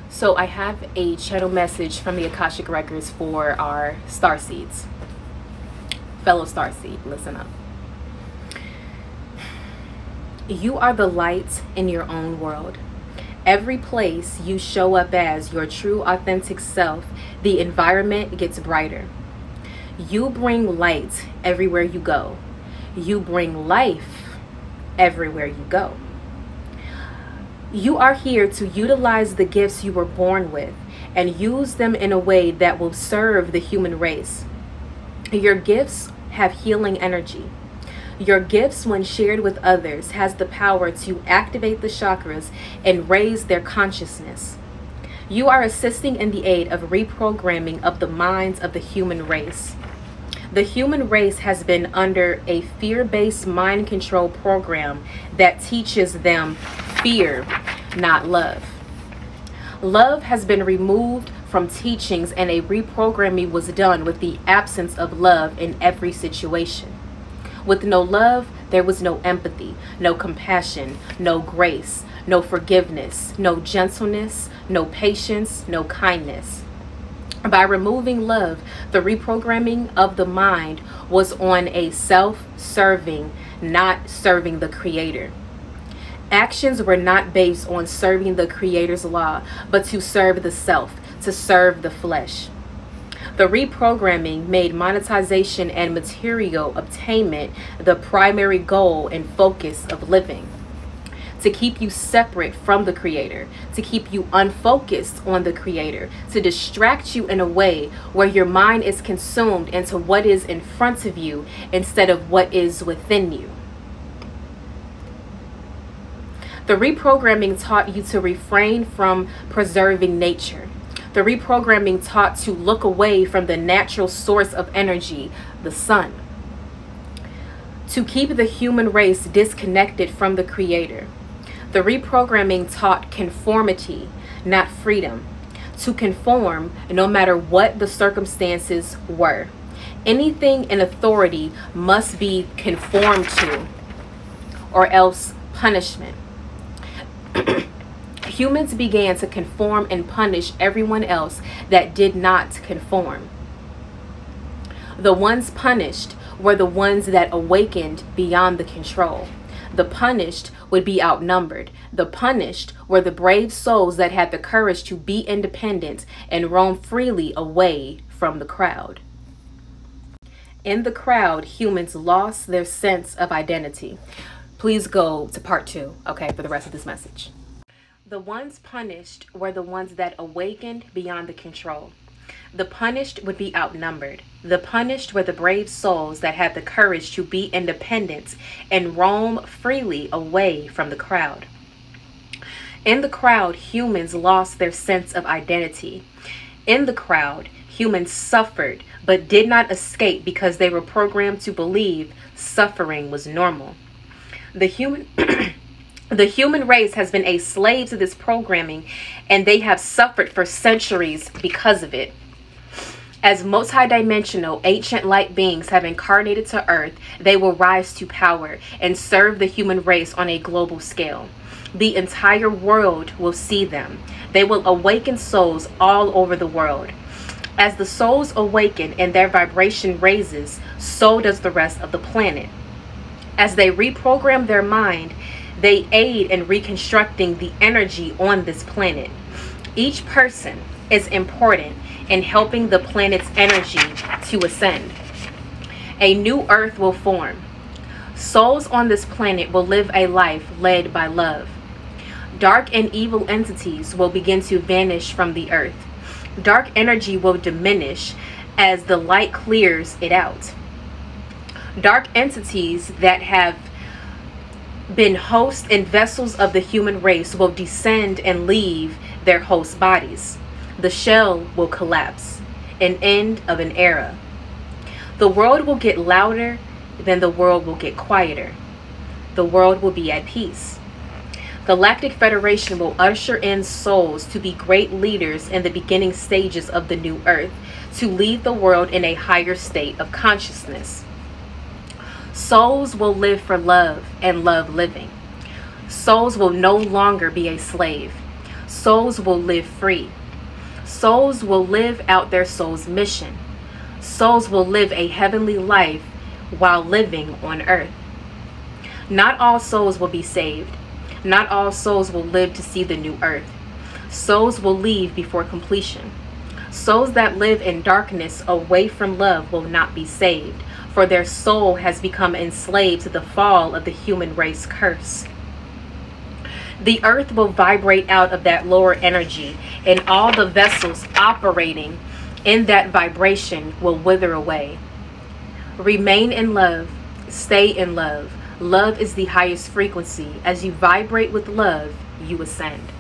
So I have a channel message from the Akashic records for our star seeds. Fellow star seed, listen up. You are the light in your own world. Every place you show up as your true authentic self, the environment gets brighter. You bring light everywhere you go. You bring life everywhere you go. You are here to utilize the gifts you were born with and use them in a way that will serve the human race. Your gifts have healing energy. Your gifts, when shared with others, has the power to activate the chakras and raise their consciousness. You are assisting in the aid of reprogramming of the minds of the human race. The human race has been under a fear-based mind control program that teaches them fear, not love. Love has been removed from teachings, and a reprogramming was done with the absence of love in every situation. With no love, there was no empathy, no compassion, no grace, no forgiveness, no gentleness, no patience, no kindness. By removing love, the reprogramming of the mind was on a self-serving, not serving the Creator. Actions were not based on serving the Creator's law, but to serve the self, to serve the flesh. The reprogramming made monetization and material obtainment the primary goal and focus of living. To keep you separate from the Creator, to keep you unfocused on the Creator, to distract you in a way where your mind is consumed into what is in front of you instead of what is within you. The reprogramming taught you to refrain from preserving nature. The reprogramming taught to look away from the natural source of energy, the sun. To keep the human race disconnected from the Creator. The reprogramming taught conformity, not freedom. To conform no matter what the circumstances were. Anything in authority must be conformed to, or else punishment. Humans began to conform and punish everyone else that did not conform. The ones punished were the ones that awakened beyond the control. The punished would be outnumbered. The punished were the brave souls that had the courage to be independent and roam freely away from the crowd. In the crowd, humans lost their sense of identity. Please go to part 2, okay, for the rest of this message. The ones punished were the ones that awakened beyond the control. The punished would be outnumbered. The punished were the brave souls that had the courage to be independent and roam freely away from the crowd. In the crowd, humans lost their sense of identity. In the crowd, humans suffered but did not escape because they were programmed to believe suffering was normal. The human race has been a slave to this programming, and they have suffered for centuries because of it. As multidimensional ancient light beings have incarnated to Earth, they will rise to power and serve the human race on a global scale. The entire world will see them. They will awaken souls all over the world. As the souls awaken and their vibration raises, so does the rest of the planet. As they reprogram their mind, they aid in reconstructing the energy on this planet. Each person is important in helping the planet's energy to ascend. A new earth will form. Souls on this planet will live a life led by love. Dark and evil entities will begin to vanish from the earth. Dark energy will diminish as the light clears it out. Dark entities that have been hosts and vessels of the human race will descend and leave their host bodies. The shell will collapse. An end of an era. The world will get louder, then the world will get quieter. The world will be at peace. The Galactic Federation will usher in souls to be great leaders in the beginning stages of the new earth, to lead the world in a higher state of consciousness. Souls will live for love and love living. Souls will no longer be a slave. souls will live free. Souls will live out their soul's mission. Souls will live a heavenly life while living on earth. Not all souls will be saved. Not all souls will live to see the new earth. Souls will leave before completion. Souls that live in darkness away from love will not be saved, for their soul has become enslaved to the fall of the human race curse. The earth will vibrate out of that lower energy, and all the vessels operating in that vibration will wither away. Remain in love. Stay in love. Love is the highest frequency. As you vibrate with love, you ascend.